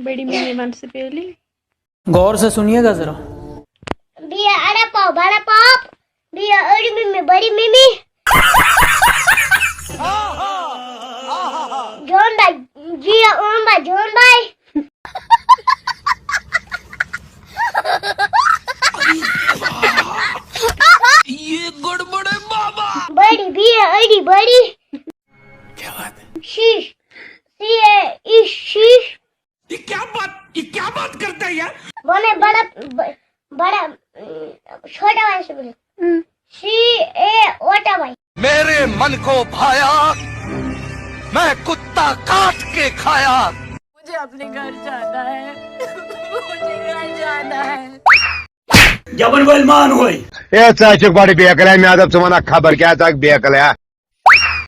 बड़ी मम्मी मन से पहली गौर से सुनिएगा जरा। भैया अरे पाव बड़ा पाव भैया अरे मम्मी बड़ी मम्मी जॉन भाई जी ओम भाई जॉन भाई ये गड़बड़ है बाबा। बड़ी भैया अड़ी बड़ी क्या बात है? शीश सी ए शीश ये क्या बात करता है यार? बोले बड़ा बड़ा छोटा भाई से बोले सी ए ओटा भाई। मेरे मन को भाया, मैं कुत्ता काट के खाया। मुझे अपने घर जाना है मुझे घर जाना है। जबन गोल मान होई ए चाचक बड़ी बेकल है मैं खबर क्या तक बेकल है।